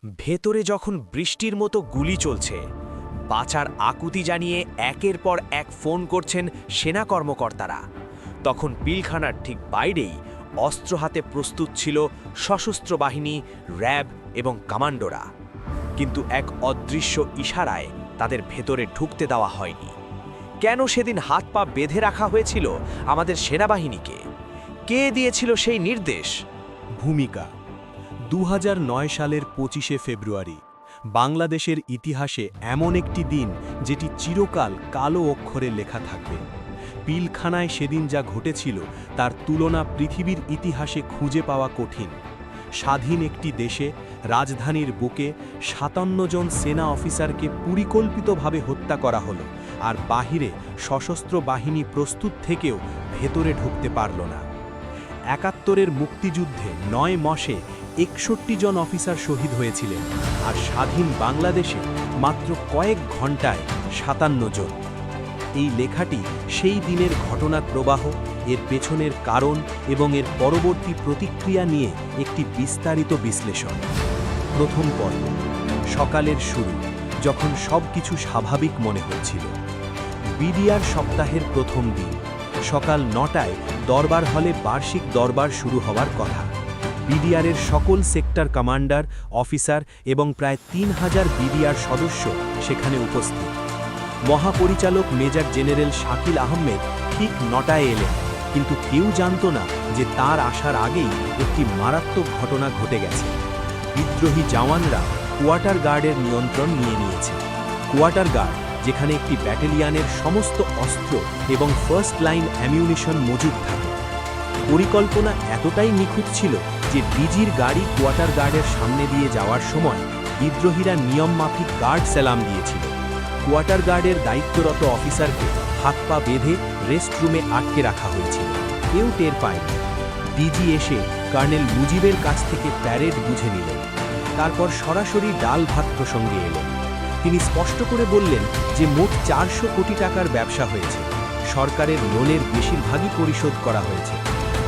ভেতরে যখন বৃষ্টির মতো গুলি চলছে, বাঁচার আকুতি জানিয়ে একের পর এক ফোন করছেন সেনা কর্মকর্তারা, তখন পিলখানার ঠিক বাইরেই অস্ত্র হাতে প্রস্তুত ছিল সশস্ত্র বাহিনী, র্যাব এবং কমান্ডোরা। কিন্তু এক অদৃশ্য ইশারায় তাদের ভেতরে ঢুকতে দেওয়া হয়নি। কেন সেদিন হাত পা বেঁধে রাখা হয়েছিল আমাদের সেনাবাহিনীকে? কে দিয়েছিল সেই নির্দেশ? ভূমিকা ২০০৯ সালের ২৫শে ফেব্রুয়ারি বাংলাদেশের ইতিহাসে এমন একটি দিন যেটি চিরকাল কালো অক্ষরে লেখা থাকবে। পিলখানায় সেদিন যা ঘটেছিল তার তুলনা পৃথিবীর ইতিহাসে খুঁজে পাওয়া কঠিন। স্বাধীন একটি দেশে রাজধানীর বুকে ৫৭ জন সেনা অফিসারকে পরিকল্পিতভাবে হত্যা করা হলো, আর বাহিরে সশস্ত্র বাহিনী প্রস্তুত থেকেও ভেতরে ঢুকতে পারল না। ৭১-এর মুক্তিযুদ্ধে ৯ মাসে ৬১ জন অফিসার শহীদ হয়েছিলেন, আর স্বাধীন বাংলাদেশে মাত্র কয়েক ঘন্টায় ৫৭ জন। এই লেখাটি সেই দিনের ঘটনার প্রবাহ, এর পেছনের কারণ এবং এর পরবর্তী প্রতিক্রিয়া নিয়ে একটি বিস্তারিত বিশ্লেষণ। প্রথম পর্ব, সকালের শুরু, যখন সব কিছু স্বাভাবিক মনে হচ্ছিল। বিডিআর সপ্তাহের প্রথম দিন সকাল ৯টায় দরবার হলে বার্ষিক দরবার শুরু হওয়ার কথা। বিডিআরের সকল সেক্টর কমান্ডার, অফিসার এবং প্রায় ৩,০০০ বিডিআর সদস্য সেখানে উপস্থিত। মহাপরিচালক মেজর জেনারেল শাকিল আহমেদ ঠিক ৯টায় এলেন, কিন্তু কেউ জানত না যে তার আসার আগেই একটি মারাত্মক ঘটনা ঘটে গেছে। বিদ্রোহী জওয়ানরা কোয়ার্টার গার্ডের নিয়ন্ত্রণ নিয়ে নিয়েছে। কোয়ার্টার গার্ড, যেখানে একটি ব্যাটালিয়ানের সমস্ত অস্ত্র এবং ফার্স্ট লাইন অ্যামিউনিশন মজুদ থাকে। পরিকল্পনা এতটাই নিখুঁত ছিল যে ডিজির গাড়ি কোয়ার্টার গার্ডের সামনে দিয়ে যাওয়ার সময় বিদ্রোহীরা নিয়মমাফিক গার্ড সেলাম দিয়েছিল। কোয়ার্টার গার্ডের দায়িত্বরত অফিসারকে হাত পা বেঁধে রেস্টরুমে আটকে রাখা হয়েছিল। কেউ টের পায়নি। ডিজি এসে কর্নেল মুজিবের কাছ থেকে প্যারেড বুঝে নিলেন। তারপর সরাসরি ডাল ভাত প্রসঙ্গে এলেন। তিনি স্পষ্ট করে বললেন যে মোট ৪০০ কোটি টাকার ব্যবসা হয়েছে। সরকারের লোনের বেশিরভাগই পরিশোধ করা হয়েছে,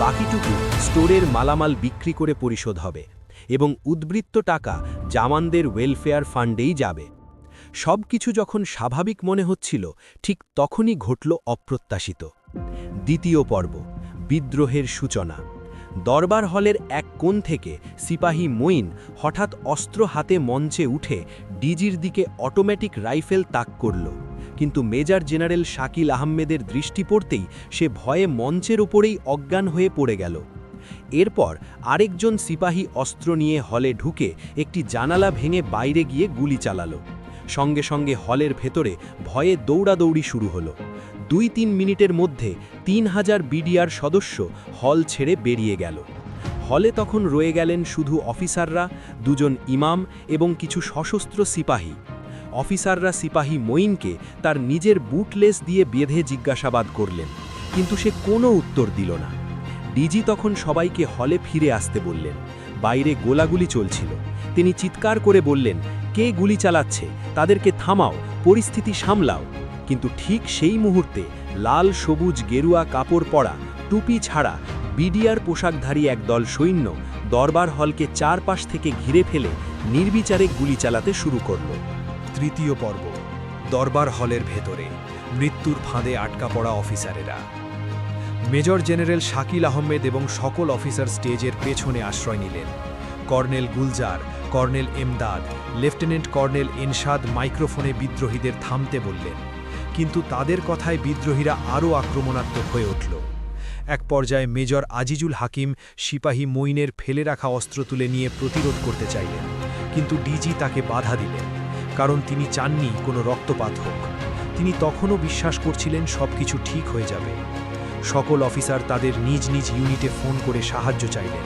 বাকিটুকু স্টোরের মালামাল বিক্রি করে পরিশোধ হবে, এবং উদ্বৃত্ত টাকা জামানদের ওয়েলফেয়ার ফান্ডেই যাবে। সব কিছু যখন স্বাভাবিক মনে হচ্ছিল, ঠিক তখনই ঘটল অপ্রত্যাশিত। দ্বিতীয় পর্ব, বিদ্রোহের সূচনা। দরবার হলের এক কোণ থেকে সিপাহী মঈন হঠাৎ অস্ত্র হাতে মঞ্চে উঠে ডিজির দিকে অটোমেটিক রাইফেল তাক করল, কিন্তু মেজর জেনারেল শাকিল আহমেদের দৃষ্টি পড়তেই সে ভয়ে মঞ্চের ওপরেই অজ্ঞান হয়ে পড়ে গেল। এরপর আরেকজন সিপাহী অস্ত্র নিয়ে হলে ঢুকে একটি জানালা ভেঙে বাইরে গিয়ে গুলি চালালো। সঙ্গে সঙ্গে হলের ভেতরে ভয়ে দৌড়াদৌড়ি শুরু হলো। ২-৩ মিনিটের মধ্যে ৩,০০০ বিডিআর সদস্য হল ছেড়ে বেরিয়ে গেল। হলে তখন রয়ে গেলেন শুধু অফিসাররা, ২ জন ইমাম এবং কিছু সশস্ত্র সিপাহী। অফিসাররা সিপাহী মঈনকে তার নিজের বুটলেস দিয়ে বেঁধে জিজ্ঞাসাবাদ করলেন, কিন্তু সে কোনো উত্তর দিল না। ডিজি তখন সবাইকে হলে ফিরে আসতে বললেন। বাইরে গোলাগুলি চলছিল। তিনি চিৎকার করে বললেন, কে গুলি চালাচ্ছে? তাদেরকে থামাও, পরিস্থিতি সামলাও। কিন্তু ঠিক সেই মুহূর্তে লাল সবুজ গেরুয়া কাপড় পরা, টুপি ছাড়া বিডিআর পোশাকধারী একদল সৈন্য দরবার হলকে চারপাশ থেকে ঘিরে ফেলে নির্বিচারে গুলি চালাতে শুরু করল। তৃতীয় পর্ব, দরবার হলের ভেতরে মৃত্যুর ফাঁদে আটকা পড়া অফিসারেরা। মেজর জেনারেল শাকিল আহমেদ এবং সকল অফিসার স্টেজের পেছনে আশ্রয় নিলেন। Colonel Gulzar, colonel Emdad, lieutenant colonel Enshad মাইক্রোফোনে বিদ্রোহীদের থামতে বললেন, কিন্তু তাদের কথায় বিদ্রোহীরা আরও আক্রমণাত্মক হয়ে উঠল। এক পর্যায়ে মেজর আজিজুল হাকিম সিপাহী মঈনের ফেলে রাখা অস্ত্র তুলে নিয়ে প্রতিরোধ করতে চাইলেন, কিন্তু ডিজি তাকে বাধা দিলেন, কারণ তিনি চাননি কোনো রক্তপাত হোক। তিনি তখনও বিশ্বাস করছিলেন সবকিছু ঠিক হয়ে যাবে। সকল অফিসার তাদের নিজ নিজ ইউনিটে ফোন করে সাহায্য চাইলেন।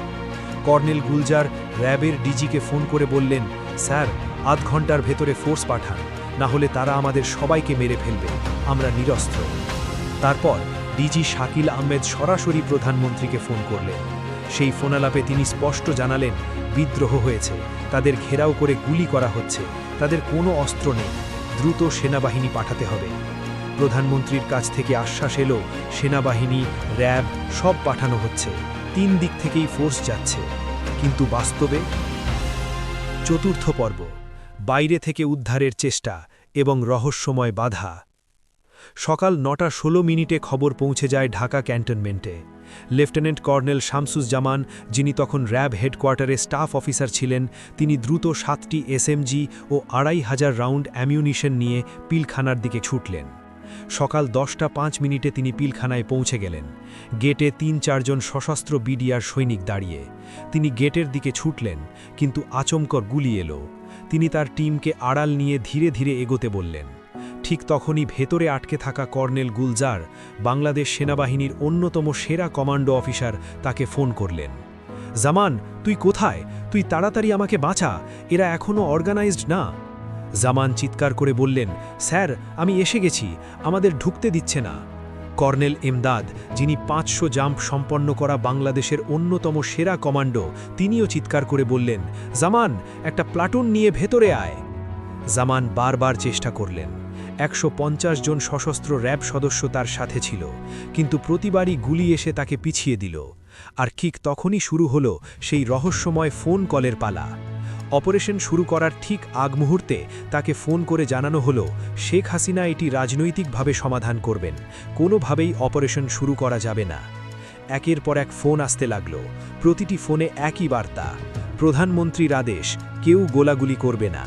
কর্নেল গুলজার র্যাবের ডিজিকে ফোন করে বললেন, স্যার, আধ ঘন্টার ভেতরে ফোর্স পাঠান, না হলে তারা আমাদের সবাইকে মেরে ফেলবে, আমরা নিরস্ত্র। তারপর ডিজি শাকিল আহমেদ সরাসরি প্রধানমন্ত্রীকে ফোন করলেন। সেই ফোনালাপে তিনি স্পষ্ট জানালেন, বিদ্রোহ হয়েছে, তাদের ঘেরাও করে গুলি করা হচ্ছে, তাদের কোনো অস্ত্র নেই, দ্রুত সেনাবাহিনী পাঠাতে হবে। প্রধানমন্ত্রীর কাছ থেকে আশ্বাস এলো, সেনাবাহিনী, র্যাব সব পাঠানো হচ্ছে, 3 দিক থেকেই ফোর্স যাচ্ছে। কিন্তু বাস্তবে চতুর্থ পর্ব, বাইরে থেকে উদ্ধারের চেষ্টা এবং রহস্যময় বাধা। সকাল 9:16 খবর পৌঁছে যায় ঢাকা ক্যান্টনমেন্টে। লেফটেন্যান্ট কর্নেল শামসুজ্জামান, যিনি তখন র্যাব হেডকোয়ার্টারে স্টাফ অফিসার ছিলেন, তিনি দ্রুত 7টি এসএমজি ও 2500 রাউন্ড অ্যামিউনিশন নিয়ে পিলখানার দিকে ছুটলেন। সকাল 10:05 তিনি পিলখানায় পৌঁছে গেলেন। গেটে 3-4 জন সশস্ত্র বিডিআর সৈনিক দাঁড়িয়ে। তিনি গেটের দিকে ছুটলেন, কিন্তু আচমকর গুলি এলো। তিনি তার টিমকে আড়াল নিয়ে ধীরে ধীরে এগোতে বললেন। ঠিক তখনই ভেতরে আটকে থাকা কর্নেল গুলজার, বাংলাদেশ সেনাবাহিনীর অন্যতম সেরা কমান্ডো অফিসার, তাকে ফোন করলেন। জামান, তুই কোথায়? তুই তাড়াতাড়ি আমাকে বাঁচা, এরা এখনও অর্গানাইজড না। জামান চিৎকার করে বললেন, স্যার, আমি এসে গেছি, আমাদের ঢুকতে দিচ্ছে না। কর্নেল এমদাদ, যিনি 500 জাম্প সম্পন্ন করা বাংলাদেশের অন্যতম সেরা কমান্ডো, তিনিও চিৎকার করে বললেন, জামান, একটা প্লাটুন নিয়ে ভেতরে আয়। জামান বারবার চেষ্টা করলেন। 150 জন সশস্ত্র র্যাব সদস্য তার সাথে ছিল, কিন্তু প্রতিবারই গুলি এসে তাকে পিছিয়ে দিল। আর ঠিক তখনই শুরু হলো সেই রহস্যময় ফোন কলের পালা। অপারেশন শুরু করার ঠিক আগ মুহূর্তে তাকে ফোন করে জানানো হলো শেখ হাসিনা এটি রাজনৈতিকভাবে সমাধান করবেন, কোনোভাবেই অপারেশন শুরু করা যাবে না। একের পর এক ফোন আসতে লাগল, প্রতিটি ফোনে একই বার্তা, প্রধানমন্ত্রীর আদেশ, কেউ গোলাগুলি করবে না।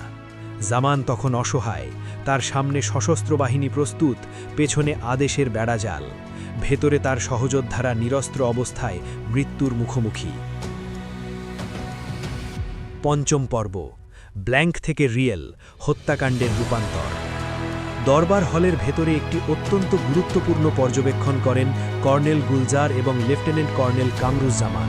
জামান তখন অসহায়, তার সামনে সশস্ত্র বাহিনী প্রস্তুত, পেছনে আদেশের বেড়াজাল, ভেতরে তার সহযোদ্ধারা নিরস্ত্র অবস্থায় মৃত্যুর মুখোমুখি। পঞ্চম পর্ব, ব্ল্যাঙ্ক থেকে রিয়েল, হত্যাকাণ্ডের রূপান্তর। দরবার হলের ভেতরে একটি অত্যন্ত গুরুত্বপূর্ণ পর্যবেক্ষণ করেন কর্নেল গুলজার এবং লেফটেন্যান্ট কর্নেল কামরুজ্জামান।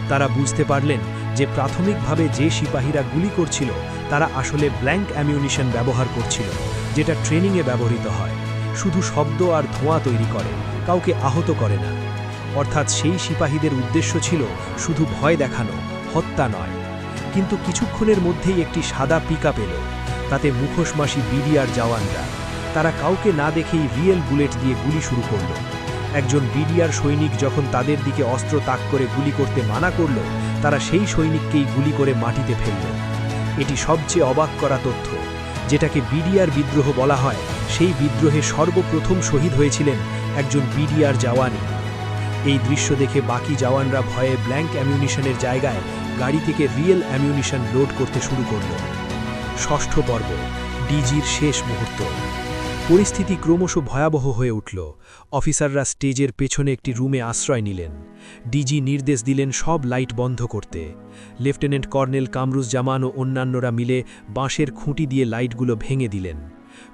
তারা বুঝতে পারলেন যে প্রাথমিকভাবে যে সিপাহীরা গুলি করছিল তারা আসলে ব্ল্যাঙ্ক অ্যামিউনিশন ব্যবহার করছিল, যেটা ট্রেনিংয়ে ব্যবহৃত হয়, শুধু শব্দ আর ধোঁয়া তৈরি করে, কাউকে আহত করে না। অর্থাৎ সেই সিপাহীদের উদ্দেশ্য ছিল শুধু ভয় দেখানো, হত্যা নয়। কিন্তু কিছুক্ষণের মধ্যেই একটি সাদা পিকআপ এলো, তাতে মুখোশমাসী বিডিআর জওয়ানরা। তারা কাউকে না দেখেই রিয়েল বুলেট দিয়ে গুলি শুরু করল। একজন বিডিআর সৈনিক যখন তাদের দিকে অস্ত্র তাক করে গুলি করতে মানা করল, তারা সেই সৈনিককেই গুলি করে মাটিতে ফেলল। এটি সবচেয়ে অবাক করা তথ্য, যেটাকে বিডিআর বিদ্রোহ বলা হয়। সেই বিদ্রোহে সর্বপ্রথম শহীদ হয়েছিলেন একজন বিডিআর জওয়ানই। এই দৃশ্য দেখে বাকি জওয়ানরা ভয়ে ব্ল্যাঙ্ক অ্যামিউনিশনের জায়গায় গাড়ি থেকে রিয়েল অ্যামিউনিশন লোড করতে শুরু করল। ষষ্ঠ পর্ব, ডিজির শেষ মুহূর্ত। পরিস্থিতি ক্রমশ ভয়াবহ হয়ে উঠল। অফিসাররা স্টেজের পেছনে একটি রুমে আশ্রয় নিলেন। ডিজি নির্দেশ দিলেন সব লাইট বন্ধ করতে। লেফটেন্যান্ট কর্নেল কামরুজ্জামান ও অন্যান্যরা মিলে বাঁশের খুঁটি দিয়ে লাইটগুলো ভেঙে দিলেন।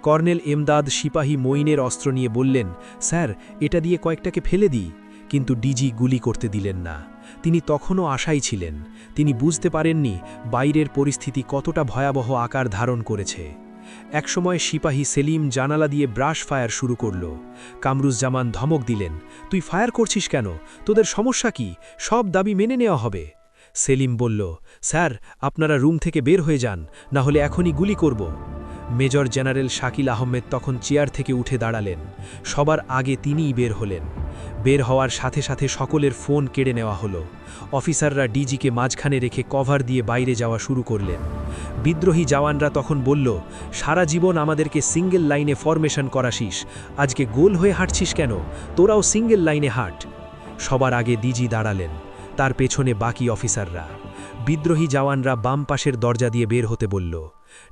কর্নেল এমদাদ সিপাহী মঈনের অস্ত্র নিয়ে বললেন, স্যার, এটা দিয়ে কয়েকটাকে ফেলে দিই। কিন্তু ডিজি গুলি করতে দিলেন না। তিনি তখনও আশায় ছিলেন। তিনি বুঝতে পারেননি বাইরের পরিস্থিতি কতটা ভয়াবহ আকার ধারণ করেছে। একসময় সিপাহী সেলিম জানালা দিয়ে ব্রাশ ফায়ার শুরু করল। কামরুজ্জামান ধমক দিলেন, তুই ফায়ার করছিস কেন? তোদের সমস্যা কি? সব দাবি মেনে নেওয়া হবে। সেলিম বলল, স্যার, আপনারা রুম থেকে বের হয়ে যান, না হলে এখনই গুলি করব। মেজর জেনারেল শাকিল আহমেদ তখন চেয়ার থেকে উঠে দাঁড়ালেন। সবার আগে তিনিই বের হলেন। বের হওয়ার সাথে সাথে সকলের ফোন কেড়ে নেওয়া হলো। অফিসাররা ডিজিকে মাঝখানে রেখে কভার দিয়ে বাইরে যাওয়া শুরু করলেন। বিদ্রোহী জওয়ানরা তখন বলল, সারা জীবন আমাদেরকে সিঙ্গেল লাইনে ফরমেশন করাসিস, আজকে গোল হয়ে হাঁটছিস কেন? তোরাও সিঙ্গেল লাইনে হাঁট। সবার আগে ডিজি দাঁড়ালেন, তার পেছনে বাকি অফিসাররা। বিদ্রোহী জওয়ানরা বাম পাশের দরজা দিয়ে বের হতে বলল।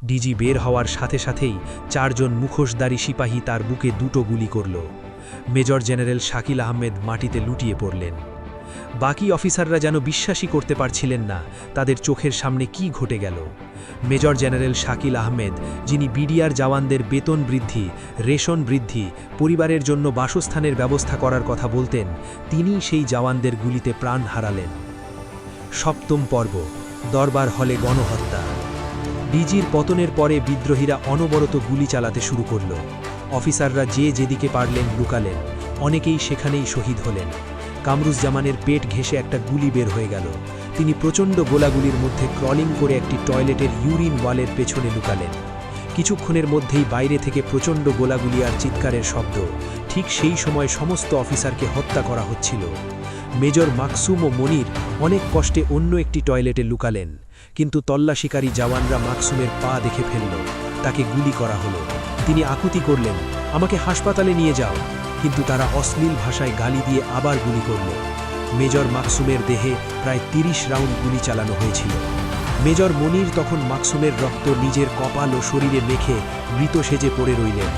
ডিজি বের হওয়ার সাথে সাথেই 4 জন মুখোশধারী সিপাহী তার বুকে 2টো গুলি করল। মেজর জেনারেল শাকিল আহমেদ মাটিতে লুটিয়ে পড়লেন। বাকি অফিসাররা যেন বিশ্বাসই করতে পারছিলেন না তাদের চোখের সামনে কি ঘটে গেল। মেজর জেনারেল শাকিল আহমেদ, যিনি বিডিআর জওয়ানদের বেতন বৃদ্ধি, রেশন বৃদ্ধি, পরিবারের জন্য বাসস্থানের ব্যবস্থা করার কথা বলতেন, তিনিই সেই জওয়ানদের গুলিতে প্রাণ হারালেন। সপ্তম পর্ব, দরবার হলে গণহত্যা। ডিজির পতনের পরে বিদ্রোহীরা অনবরত গুলি চালাতে শুরু করল। অফিসাররা যে যেদিকে পারলেন লুকালেন, অনেকেই সেখানেই শহীদ হলেন। কামরুজ্জামানের পেট ঘেঁষে একটা গুলি বের হয়ে গেল। তিনি প্রচণ্ড গোলাগুলির মধ্যে ক্রলিং করে একটি টয়লেটের ইউরিন ওয়ালের পেছনে লুকালেন। কিছুক্ষণের মধ্যেই বাইরে থেকে প্রচণ্ড গোলাগুলি আর চিৎকারের শব্দ। ঠিক সেই সময় সমস্ত অফিসারকে হত্যা করা হচ্ছিল। মেজর মাকসুম ও মনির অনেক কষ্টে অন্য একটি টয়লেটে লুকালেন, কিন্তু তল্লাশিকারী জওয়ানরা মাকসুমের পা দেখে ফেলল। তাকে গুলি করা হলো। তিনি আকুতি করলেন, আমাকে হাসপাতালে নিয়ে যাও, কিন্তু তারা অশ্লীল ভাষায় গালি দিয়ে আবার গুলি করল। মেজর মাকসুমের দেহে প্রায় ৩০ রাউন্ড গুলি চালানো হয়েছিল। মেজর মনির তখন মাকসুমের রক্ত নিজের কপাল ও শরীরে মেখে মৃত সেজে পড়ে রইলেন।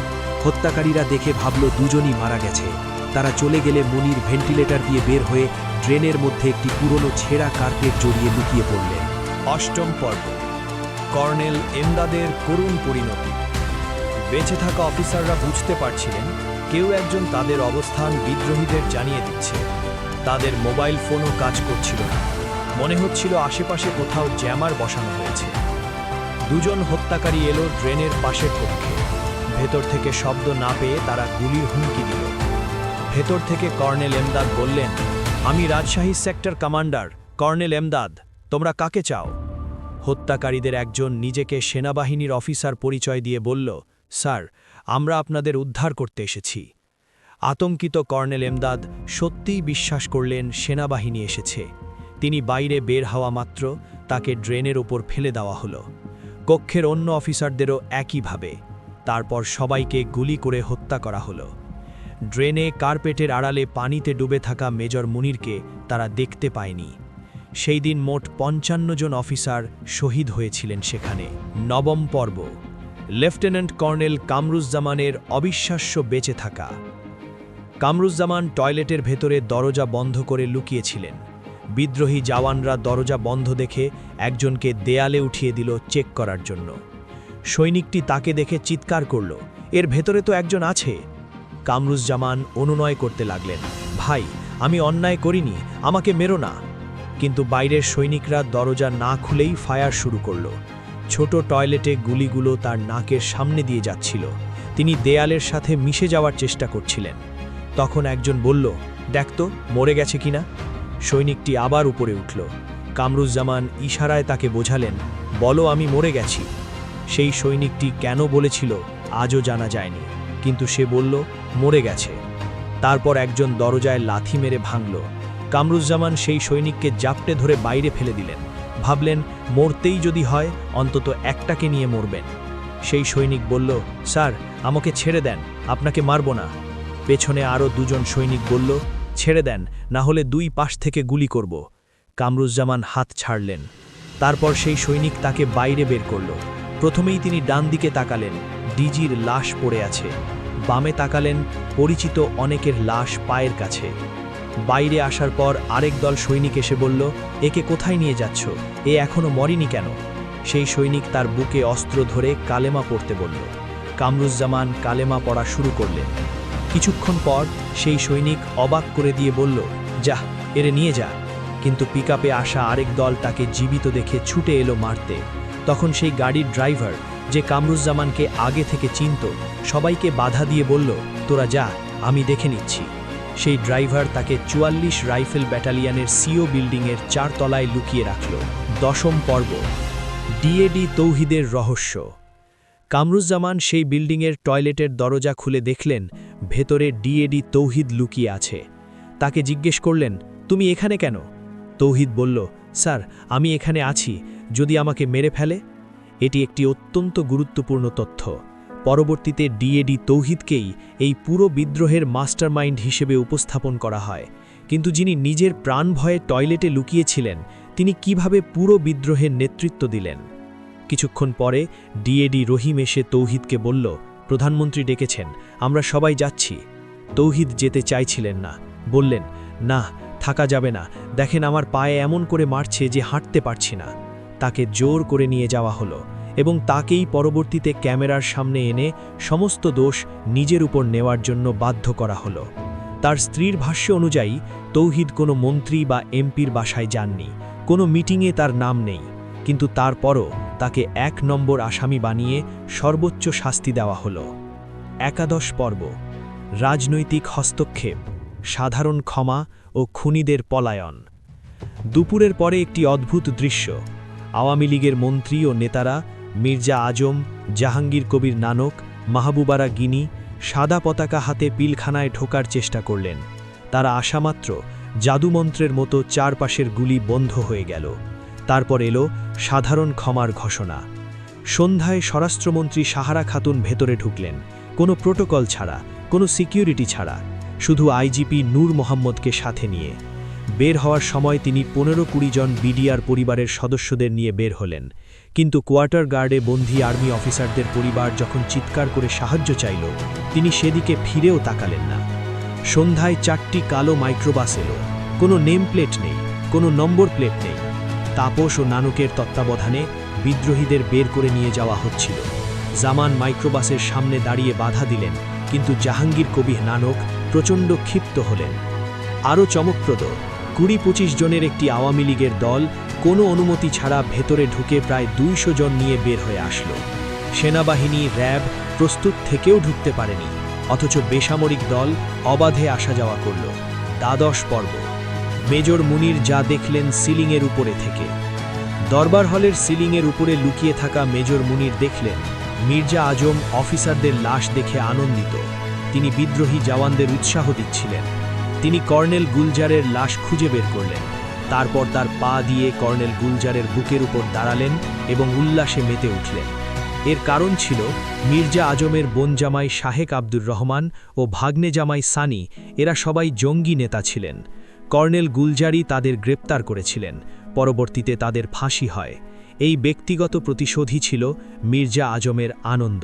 হত্যাকারীরা দেখে ভাবল দুজনই মারা গেছে। তারা চলে গেলে মনির ভেন্টিলেটর দিয়ে বের হয়ে ট্রেনের মধ্যে একটি পুরনো ছেঁড়া কার্পেট জড়িয়ে লুকিয়ে পড়লেন। অষ্টম পর্ব, কর্নেল এমদাদের করুণ পরিণতি। বেঁচে থাকা অফিসাররা বুঝতে পারছিলেন কেউ একজন তাদের অবস্থান বিদ্রোহীদের জানিয়ে দিচ্ছে। তাদের মোবাইল ফোনও কাজ করছিল না। মনে হচ্ছিল আশেপাশে কোথাও জ্যামার বসানো হয়েছে। দুজন হত্যাকারী এলো ড্রেনের পাশের কক্ষে। ভেতর থেকে শব্দ না পেয়ে তারা গুলির হুমকি দিল। ভেতর থেকে কর্নেল এমদাদ বললেন, আমি Rajshahi sector commander colonel Emdad, তোমরা কাকে চাও? হত্যাকারীদের একজন নিজেকে সেনাবাহিনীর অফিসার পরিচয় দিয়ে বলল, স্যার, আমরা আপনাদের উদ্ধার করতে এসেছি। আতঙ্কিত কর্নেল এমদাদ সত্যিই বিশ্বাস করলেন সেনাবাহিনী এসেছে। তিনি বাইরে বের হওয়া মাত্র তাকে ড্রেনের ওপর ফেলে দেওয়া হলো। কক্ষের অন্য অফিসারদেরও একইভাবে। তারপর সবাইকে গুলি করে হত্যা করা হলো। ড্রেনে কার্পেটের আড়ালে পানিতে ডুবে থাকা মেজর মুনিরকে তারা দেখতে পায়নি। সেই দিন মোট ৫৫ জন অফিসার শহীদ হয়েছিলেন সেখানে। নবম পর্ব, লেফটেন্যান্ট কর্নেল কামরুজ্জামানের অবিশ্বাস্য বেঁচে থাকা। কামরুজ্জামান টয়লেটের ভেতরে দরজা বন্ধ করে লুকিয়েছিলেন। বিদ্রোহী জওয়ানরা দরজা বন্ধ দেখে একজনকে দেয়ালে উঠিয়ে দিল চেক করার জন্য। সৈনিকটি তাকে দেখে চিৎকার করল, এর ভেতরে তো একজন আছে। কামরুজ্জামান অনুনয় করতে লাগলেন, ভাই, আমি অন্যায় করিনি, আমাকে মেরো না। কিন্তু বাইরের সৈনিকরা দরজা না খুলেই ফায়ার শুরু করল। ছোট টয়লেটে গুলিগুলো তার নাকের সামনে দিয়ে যাচ্ছিল। তিনি দেয়ালের সাথে মিশে যাওয়ার চেষ্টা করছিলেন। তখন একজন বলল, দেখ তো মরে গেছে কিনা। সৈনিকটি আবার উপরে উঠল। কামরুজ্জামান ইশারায় তাকে বোঝালেন, বলো আমি মরে গেছি। সেই সৈনিকটি কেন বলেছিল আজও জানা যায়নি, কিন্তু সে বলল মরে গেছে। তারপর একজন দরজায় লাথি মেরে ভাঙল। কামরুজ্জামান সেই সৈনিককে জাপটে ধরে বাইরে ফেলে দিলেন। ভাবলেন মরতেই যদি হয় অন্তত একটাকে নিয়ে মরবেন। সেই সৈনিক বলল, স্যার, আমাকে ছেড়ে দেন, আপনাকে মারব না। পেছনে আরও দুজন সৈনিক বলল, ছেড়ে দেন, না হলে দুই পাশ থেকে গুলি করব। কামরুজ্জামান হাত ছাড়লেন। তারপর সেই সৈনিক তাকে বাইরে বের করল। প্রথমেই তিনি ডান দিকে তাকালেন, ডিজির লাশ পড়ে আছে। বামে তাকালেন, পরিচিত অনেকের লাশ পায়ের কাছে। বাইরে আসার পর আরেক দল সৈনিক এসে বলল, একে কোথায় নিয়ে যাচ্ছ, এ এখনো মরেনি কেন? সেই সৈনিক তার বুকে অস্ত্র ধরে কালেমা পড়তে বলল। কামরুজ্জামান কালেমা পড়া শুরু করলেন। কিছুক্ষণ পর সেই সৈনিক অবাক করে দিয়ে বলল, যাহ, এরে নিয়ে যা। কিন্তু পিকআপে আসা আরেক দল তাকে জীবিত দেখে ছুটে এলো মারতে। তখন সেই গাড়ির ড্রাইভার, যে কামরুজ্জামানকে আগে থেকে চিনত, সবাইকে বাধা দিয়ে বলল, তোরা যা, আমি দেখে নিচ্ছি। সেই ড্রাইভার তাকে ৪৪ রাইফেল ব্যাটালিয়নের সিও বিল্ডিংয়ের ৪ তলায় লুকিয়ে রাখল। দশম পর্ব, ডিএডি তৌহিদের রহস্য। কামরুজ্জামান সেই বিল্ডিংয়ের টয়লেটের দরজা খুলে দেখলেন ভেতরে ডিএডি তৌহিদ লুকিয়ে আছে। তাকে জিজ্ঞেস করলেন, তুমি এখানে কেন? তৌহিদ বলল, স্যার, আমি এখানে আছি যদি আমাকে মেরে ফেলে। এটি একটি অত্যন্ত গুরুত্বপূর্ণ তথ্য। পরবর্তীতে ডিএডি তৌহিদকেই এই পুরো বিদ্রোহের মাস্টারমাইন্ড হিসেবে উপস্থাপন করা হয়। কিন্তু যিনি নিজের প্রাণ ভয়ে টয়লেটে লুকিয়েছিলেন, তিনি কিভাবে পুরো বিদ্রোহের নেতৃত্ব দিলেন? কিছুক্ষণ পরে ডিএডি রহিম এসে তৌহিদকে বলল, প্রধানমন্ত্রী ডেকেছেন, আমরা সবাই যাচ্ছি। তৌহিদ যেতে চাইছিলেন না। বললেন, না, থাকা যাবে না, দেখেন আমার পায়ে এমন করে মারছে যে হাঁটতে পারছি না। তাকে জোর করে নিয়ে যাওয়া হলো এবং তাকেই পরবর্তীতে ক্যামেরার সামনে এনে সমস্ত দোষ নিজের উপর নেওয়ার জন্য বাধ্য করা হলো। তার স্ত্রীর ভাষ্য অনুযায়ী তৌহিদ কোনো মন্ত্রী বা এমপির বাসায় যাননি, কোনো মিটিংয়ে তার নাম নেই, কিন্তু তারপরও তাকে ১ নম্বর আসামি বানিয়ে সর্বোচ্চ শাস্তি দেওয়া হলো। একাদশ পর্ব, রাজনৈতিক হস্তক্ষেপ, সাধারণ ক্ষমা ও খুনিদের পলায়ন। দুপুরের পরে একটি অদ্ভুত দৃশ্য। আওয়ামী লীগের মন্ত্রী ও নেতারা মির্জা আজম, জাহাঙ্গীর কবির নানক, মাহবুবারা গিনি সাদা পতাকা হাতে পিলখানায় ঢোকার চেষ্টা করলেন। তারা আসামাত্র জাদুমন্ত্রের মতো চারপাশের গুলি বন্ধ হয়ে গেল। তারপর এলো সাধারণ ক্ষমার ঘোষণা। সন্ধ্যায় স্বরাষ্ট্রমন্ত্রী সাহারা খাতুন ভেতরে ঢুকলেন, কোনো প্রোটোকল ছাড়া, কোনো সিকিউরিটি ছাড়া, শুধু আইজিপি নূর মোহাম্মদকে সাথে নিয়ে। বের হওয়ার সময় তিনি 15-20 জন বিডিআর পরিবারের সদস্যদের নিয়ে বের হলেন, কিন্তু কোয়ার্টার গার্ডে বন্দী আর্মি অফিসারদের পরিবার যখন চিৎকার করে সাহায্য চাইল, তিনি সেদিকে ফিরেও তাকালেন না। সন্ধ্যায় 4টি কালো মাইক্রোবাস এলো, কোনো নেম প্লেট নেই, কোনো নম্বর প্লেট নেই। তাপস ও নানকের তত্ত্বাবধানে বিদ্রোহীদের বের করে নিয়ে যাওয়া হচ্ছিল। জামান মাইক্রোবাসের সামনে দাঁড়িয়ে বাধা দিলেন, কিন্তু জাহাঙ্গীর কবির নানক প্রচণ্ড ক্ষিপ্ত হলেন। আরও চমকপ্রদ, 20-25 জনের একটি আওয়ামী লীগের দল কোনো অনুমতি ছাড়া ভেতরে ঢুকে প্রায় 200 জন নিয়ে বের হয়ে আসলো। সেনাবাহিনী, র্যাব প্রস্তুত থেকেও ঢুকতে পারেনি, অথচ বেসামরিক দল অবাধে আসা যাওয়া করল। দ্বাদশ পর্ব। মেজর মুনির যা দেখলেন সিলিংয়ের উপরে থেকে। দরবার হলের সিলিংয়ের উপরে লুকিয়ে থাকা মেজর মুনির দেখলেন মির্জা আজম অফিসারদের লাশ দেখে আনন্দিত। তিনি বিদ্রোহী জওয়ানদের উৎসাহ দিচ্ছিলেন। তিনি কর্নেল গুলজারের লাশ খুঁজে বের করলেন, তারপর তার পা দিয়ে কর্নেল গুলজারের বুকের উপর দাঁড়ালেন এবং উল্লাসে মেতে উঠলেন। এর কারণ ছিল মির্জা আজমের বোন জামাই শাহেক আব্দুর রহমান ও ভাগ্নে জামাই সানি, এরা সবাই জঙ্গি নেতা ছিলেন। কর্নেল গুলজারি তাদের গ্রেপ্তার করেছিলেন, পরবর্তীতে তাদের ফাঁসি হয়। এই ব্যক্তিগত প্রতিশোধই ছিল মির্জা আজমের আনন্দ।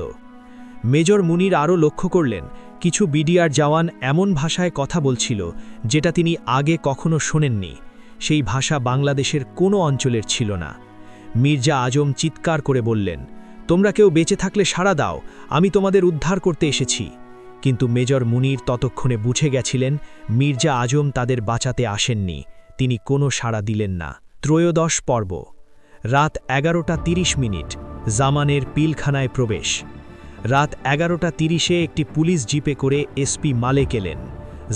মেজর মুনির আরও লক্ষ্য করলেন, কিছু বিডিআর জওয়ান এমন ভাষায় কথা বলছিল যেটা তিনি আগে কখনো শোনেননি। সেই ভাষা বাংলাদেশের কোনো অঞ্চলের ছিল না। মির্জা আজম চিৎকার করে বললেন, তোমরা কেউ বেঁচে থাকলে সাড়া দাও, আমি তোমাদের উদ্ধার করতে এসেছি। কিন্তু মেজর মুনির ততক্ষণে বুঝে গেছিলেন মির্জা আজম তাদের বাঁচাতে আসেননি। তিনি কোনো সাড়া দিলেন না। ত্রয়োদশ পর্ব। রাত 11:30, জামানের পিলখানায় প্রবেশ। রাত 11:30-এ একটি পুলিশ জিপে করে এসপি মালেক এলেন।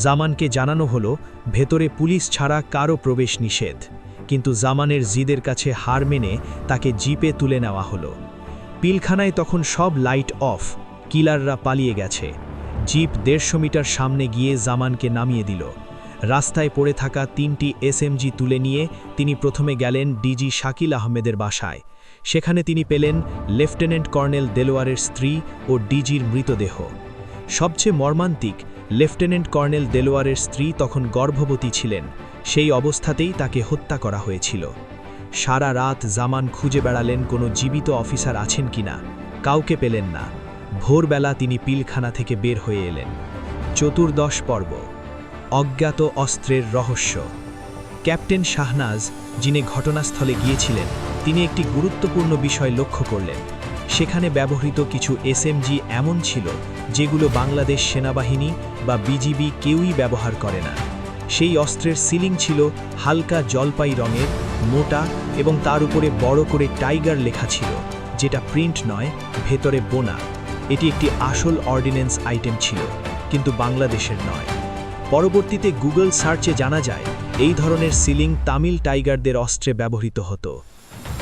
জামানকে জানানো হলো ভেতরে পুলিশ ছাড়া কারও প্রবেশ নিষেধ, কিন্তু জামানের জিদের কাছে হার মেনে তাকে জিপে তুলে নেওয়া হলো। পিলখানায় তখন সব লাইট অফ, কিলাররা পালিয়ে গেছে। জিপ 150 মিটার সামনে গিয়ে জামানকে নামিয়ে দিল। রাস্তায় পড়ে থাকা 3টি এসএমজি তুলে নিয়ে তিনি প্রথমে গেলেন ডিজি শাকিল আহমেদের বাসায়। সেখানে তিনি পেলেন লেফটেন্যান্ট কর্নেল দেলোয়ারের স্ত্রী ও ডিজির মৃতদেহ। সবচেয়ে মর্মান্তিক, লেফটেন্যান্ট কর্নেল দেলোয়ারের স্ত্রী তখন গর্ভবতী ছিলেন। সেই অবস্থাতেই তাকে হত্যা করা হয়েছিল। সারা রাত জামান খুঁজে বেড়ালেন কোনো জীবিত অফিসার আছেন কিনা, কাউকে পেলেন না। ভোরবেলা তিনি পিলখানা থেকে বের হয়ে এলেন। চতুর্দশ পর্ব। অজ্ঞাত অস্ত্রের রহস্য। ক্যাপ্টেন শাহনাজ, যিনি ঘটনাস্থলে গিয়েছিলেন, তিনি একটি গুরুত্বপূর্ণ বিষয় লক্ষ্য করলেন। সেখানে ব্যবহৃত কিছু এসএমজি এমন ছিল যেগুলো বাংলাদেশ সেনাবাহিনী বা বিজিবি কেউই ব্যবহার করে না। সেই অস্ত্রের সিলিং ছিল হালকা জলপাই রঙের, মোটা এবং তার উপরে বড় করে টাইগার লেখা ছিল, যেটা প্রিন্ট নয়, ভেতরে বোনা। এটি একটি আসল অর্ডিন্যান্স আইটেম ছিল, কিন্তু বাংলাদেশের নয়। পরবর্তীতে গুগল সার্চে জানা যায় এই ধরনের সিলিং তামিল টাইগারদের অস্ত্রে ব্যবহৃত হতো।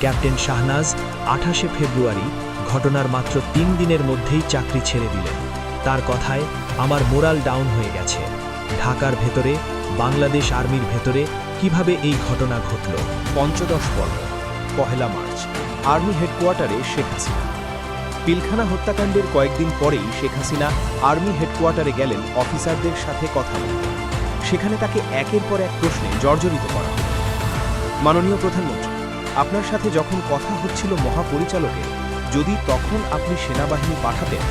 ক্যাপ্টেন শাহনাজ 28 ফেব্রুয়ারি ঘটনার মাত্র 3 দিনের মধ্যেই চাকরি ছেড়ে দিলেন। তার কথায়, আমার মোরাল ডাউন হয়ে গেছে। ঢাকার ভেতরে, বাংলাদেশ আর্মির ভেতরে কিভাবে এই ঘটনা ঘটল। পঞ্চদশ পর্ব। 1 মার্চ, আর্মি হেডকোয়ার্টারে শেখ হাসিনা। পিলখানা হত্যাকাণ্ডের কয়েকদিন পরেই শেখ হাসিনা আর্মি হেডকোয়ার্টারে গেলেন অফিসারদের সাথে কথা বলতে। সেখানে তাকে একের পর এক প্রশ্নে জর্জরিত করা হল। মাননীয় প্রধানমন্ত্রী, আপনার সাথে যখন কথা হচ্ছিল মহাপরিচালকের, যদি তখন আপনি সেনাবাহিনী পাঠাতেন।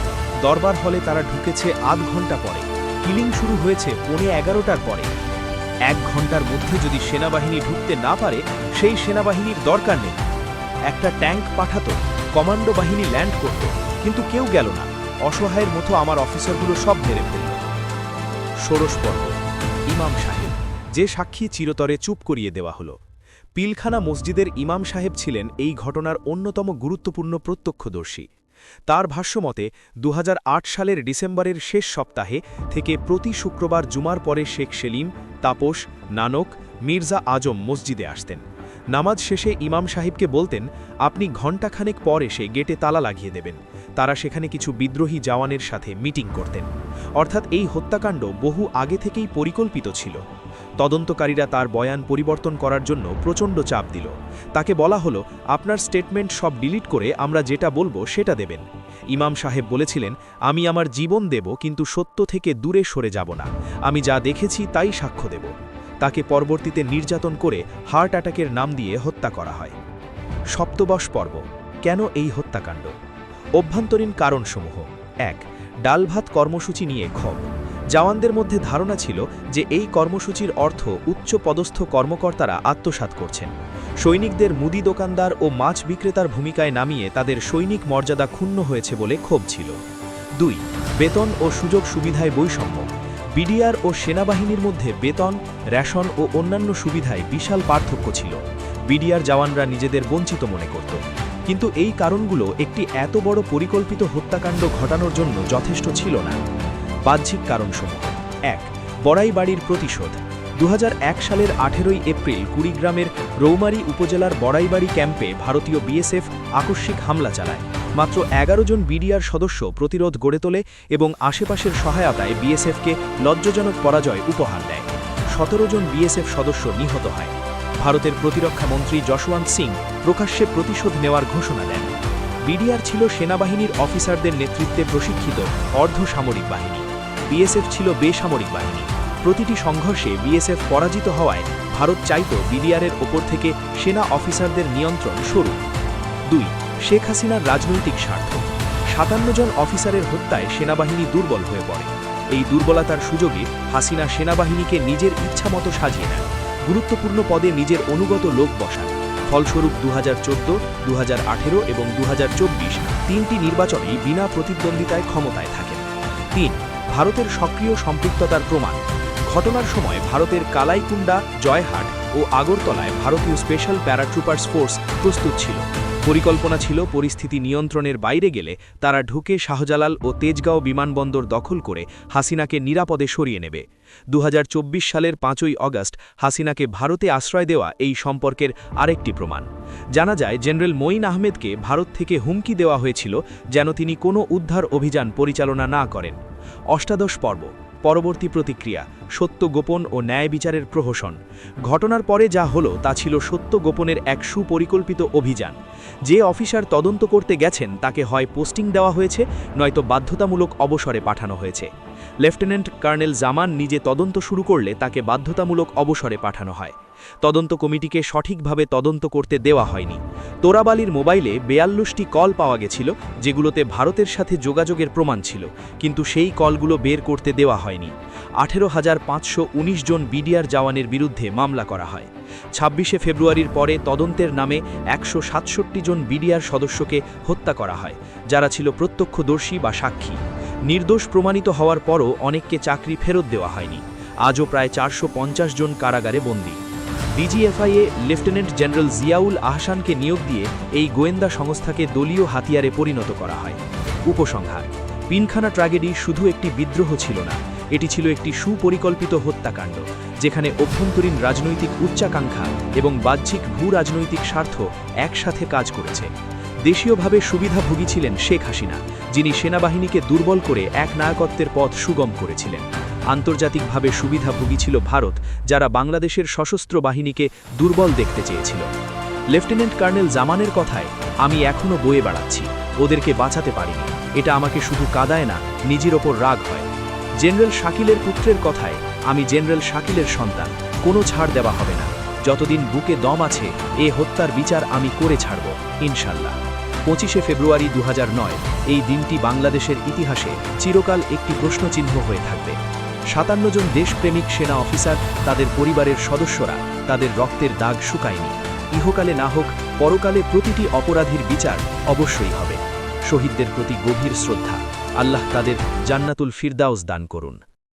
দরবার হলে তারা ঢুকেছে আধ ঘন্টা পরে, কিলিং শুরু হয়েছে 11:15টার পরে। 1 ঘন্টার মধ্যে যদি সেনাবাহিনী ঢুকতে না পারে, সেই সেনাবাহিনীর দরকার নেই। একটা ট্যাঙ্ক পাঠাতো, কমান্ডো বাহিনী ল্যান্ড করত, কিন্তু কেউ গেল না। অসহায়ের মতো আমার অফিসারগুলো সব মেরে ফেলল। ষোড়শ পর্ব। ইমাম সাহেব, যে সাক্ষী চিরতরে চুপ করিয়ে দেওয়া হলো। পিলখানা মসজিদের ইমাম সাহেব ছিলেন এই ঘটনার অন্যতম গুরুত্বপূর্ণ প্রত্যক্ষদর্শী। তার ভাষ্যমতে 2008 সালের ডিসেম্বরের শেষ সপ্তাহে থেকে প্রতি শুক্রবার জুমার পরে শেখ সেলিম, তাপস, নানক, মির্জা আজম মসজিদে আসতেন। নামাজ শেষে ইমাম সাহেবকে বলতেন, আপনি ঘণ্টাখানেক পর এসে গেটে তালা লাগিয়ে দেবেন। তারা সেখানে কিছু বিদ্রোহী জওয়ানের সাথে মিটিং করতেন। অর্থাৎ এই হত্যাকাণ্ড বহু আগে থেকেই পরিকল্পিত ছিল। তদন্তকারীরা তার বয়ান পরিবর্তন করার জন্য প্রচণ্ড চাপ দিল। তাকে বলা হলো, আপনার স্টেটমেন্ট সব ডিলিট করে আমরা যেটা বলবো সেটা দেবেন। ইমাম সাহেব বলেছিলেন, আমি আমার জীবন দেব, কিন্তু সত্য থেকে দূরে সরে যাব না। আমি যা দেখেছি তাই সাক্ষ্য দেব। তাকে পরবর্তীতে নির্যাতন করে হার্ট অ্যাটাকের নাম দিয়ে হত্যা করা হয়। সপ্তদশ পর্ব। কেন এই হত্যাকাণ্ড? অভ্যন্তরীণ কারণসমূহ। ১. ডালভাত কর্মসূচি নিয়ে ক্ষোভ। জওয়ানদের মধ্যে ধারণা ছিল যে এই কর্মসূচির অর্থ উচ্চ পদস্থ কর্মকর্তারা আত্মসাৎ করছেন। সৈনিকদের মুদি দোকানদার ও মাছ বিক্রেতার ভূমিকায় নামিয়ে তাদের সৈনিক মর্যাদা ক্ষুণ্ণ হয়েছে বলে ক্ষোভ ছিল। ২. বেতন ও সুযোগ সুবিধায় বৈষম্য। বিডিআর ও সেনাবাহিনীর মধ্যে বেতন, রেশন ও অন্যান্য সুবিধায় বিশাল পার্থক্য ছিল। বিডিআর জওয়ানরা নিজেদের বঞ্চিত মনে করত। কিন্তু এই কারণগুলো একটি এত বড় পরিকল্পিত হত্যাকাণ্ড ঘটানোর জন্য যথেষ্ট ছিল না। বাহ্যিক কারণসমূহ। ১. বড়াইবাড়ির প্রতিশোধ। ২০০১ সালের ১৮ এপ্রিল কুড়িগ্রামের রৌমারী উপজেলার বড়াইবাড়ি ক্যাম্পে ভারতীয় বিএসএফ আকস্মিক হামলা চালায়। মাত্র ১১ জন বিডিআর সদস্য প্রতিরোধ গড়ে তোলে এবং আশেপাশের সহায়তায় বিএসএফকে লজ্জাজনক পরাজয় উপহার দেয়। ১৭ জন বিএসএফ সদস্য নিহত হয়। ভারতের প্রতিরক্ষা মন্ত্রী যশওয়ন্ত সিং প্রকাশ্যে প্রতিশোধ নেওয়ার ঘোষণা দেন। বিডিআর ছিল সেনাবাহিনীর অফিসারদের নেতৃত্বে প্রশিক্ষিত অর্ধসামরিক বাহিনী। বিএসএফ ছিল বেসামরিক বাহিনী। প্রতিটি সংঘর্ষে বিএসএফ পরাজিত হওয়ায় ভারত চাইত বিডিআরের ওপর থেকে সেনা অফিসারদের নিয়ন্ত্রণ সরুক। ২. শেখ হাসিনার রাজনৈতিক স্বার্থ। ৫৭ জন অফিসারের হত্যায় সেনাবাহিনী দুর্বল হয়ে পড়ে। এই দুর্বলতার সুযোগে হাসিনা সেনাবাহিনীকে নিজের ইচ্ছামতো সাজিয়ে নেন। গুরুত্বপূর্ণ পদে নিজের অনুগত লোক বসান। ফলস্বরূপ ২০১৪, ২০১৮ এবং ২০২৪ তিনটি নির্বাচনেই বিনা প্রতিদ্বন্দ্বিতায় ক্ষমতায় থাকেন। ৩. ভারতের সক্রিয় সম্পৃক্ততার প্রমাণ। ঘটনার সময় ভারতের কালাইকুণ্ডা, জয়হাট ও আগরতলায় ভারতীয় স্পেশাল প্যারাট্রুপার্স ফোর্স প্রস্তুত ছিল। পরিকল্পনা ছিল পরিস্থিতি নিয়ন্ত্রণের বাইরে গেলে তারা ঢুকে শাহজালাল ও তেজগাঁও বিমানবন্দর দখল করে হাসিনাকে নিরাপদে সরিয়ে নেবে। ২০২৪ সালের ৫ই অগস্ট হাসিনাকে ভারতে আশ্রয় দেওয়া এই সম্পর্কের আরেকটি প্রমাণ। জানা যায়, জেনারেল মঈন আহমেদকে ভারত থেকে হুমকি দেওয়া হয়েছিল যেন তিনি কোনো উদ্ধার অভিযান পরিচালনা না করেন। অষ্টাদশ পর্ব। পরবর্তী প্রতিক্রিয়া। সত্য গোপন ও ন্যায় বিচারের প্রহসন। ঘটনার পরে যা হলো তা ছিল সত্য গোপনের এক সুপরিকল্পিত অভিযান। যে অফিসার তদন্ত করতে গেছেন তাকে হয় পোস্টিং দেওয়া হয়েছে, নয়তো বাধ্যতামূলক অবসরে পাঠানো হয়েছে। লেফটেন্যান্ট কর্নেল জামান নিজে তদন্ত শুরু করলে তাকে বাধ্যতামূলক অবসরে পাঠানো হয়। তদন্ত কমিটিকে সঠিকভাবে তদন্ত করতে দেওয়া হয়নি। তোরাবালির মোবাইলে ৪২টি কল পাওয়া গেছিল, যেগুলোতে ভারতের সাথে যোগাযোগের প্রমাণ ছিল, কিন্তু সেই কলগুলো বের করতে দেওয়া হয়নি। ১৮,৫১৯ জন বিডিআর জওয়ানের বিরুদ্ধে মামলা করা হয়। ২৬শে ফেব্রুয়ারির পরে তদন্তের নামে ১৬৭ জন বিডিআর সদস্যকে হত্যা করা হয়, যারা ছিল প্রত্যক্ষদর্শী বা সাক্ষী। নির্দোষ প্রমাণিত হওয়ার পরও অনেককে চাকরি ফেরত দেওয়া হয়নি। আজও প্রায় ৪৫০ জন কারাগারে বন্দী। ডিজিএফআইয়ে লেফটেন্যান্ট জেনারেল জিয়াউল আহসানকে নিয়োগ দিয়ে এই গোয়েন্দা সংস্থাকে দলীয় হাতিয়ারে পরিণত করা হয়। উপসংহার। পিলখানা ট্র্যাজেডি শুধু একটি বিদ্রোহ ছিল না, এটি ছিল একটি সুপরিকল্পিত হত্যাকাণ্ড, যেখানে অভ্যন্তরীণ রাজনৈতিক উচ্চাকাঙ্ক্ষা এবং বাহ্যিক ভূ-রাজনৈতিক স্বার্থ একসাথে কাজ করেছে। দেশীয়ভাবে সুবিধাভোগী ছিলেন শেখ হাসিনা, যিনি সেনাবাহিনীকে দুর্বল করে একনায়কত্বের পথ সুগম করেছিলেন। আন্তর্জাতিকভাবে সুবিধাভোগী ছিল ভারত, যারা বাংলাদেশের সশস্ত্র বাহিনীকে দুর্বল দেখতে চেয়েছিল। লেফটেন্যান্ট কর্নেল জামানের কথায়, আমি এখনও বয়ে বেড়াচ্ছি, ওদেরকে বাঁচাতে পারিনি। এটা আমাকে শুধু কাঁদায় না, নিজের ওপর রাগ হয়। জেনারেল শাকিলের পুত্রের কথায়, আমি জেনারেল শাকিলের সন্তান, কোনো ছাড় দেওয়া হবে না। যতদিন বুকে দম আছে এ হত্যার বিচার আমি করে ছাড়ব, ইনশাল্লাহ। ২৫শে ফেব্রুয়ারি ২০০৯ এই দিনটি বাংলাদেশের ইতিহাসে চিরকাল একটি প্রশ্নচিহ্ন হয়ে থাকবে। ৫৭ জন দেশপ্রেমিক সেনা অফিসার, তাদের পরিবারের সদস্যরা, তাদের রক্তের দাগ শুকায়নি। ইহকালে না হোক পরকালে প্রতিটি অপরাধীর বিচার অবশ্যই হবে। শহীদদের প্রতি গভীর শ্রদ্ধা। আল্লাহ তাদের জান্নাতুল ফিরদাউস দান করুন।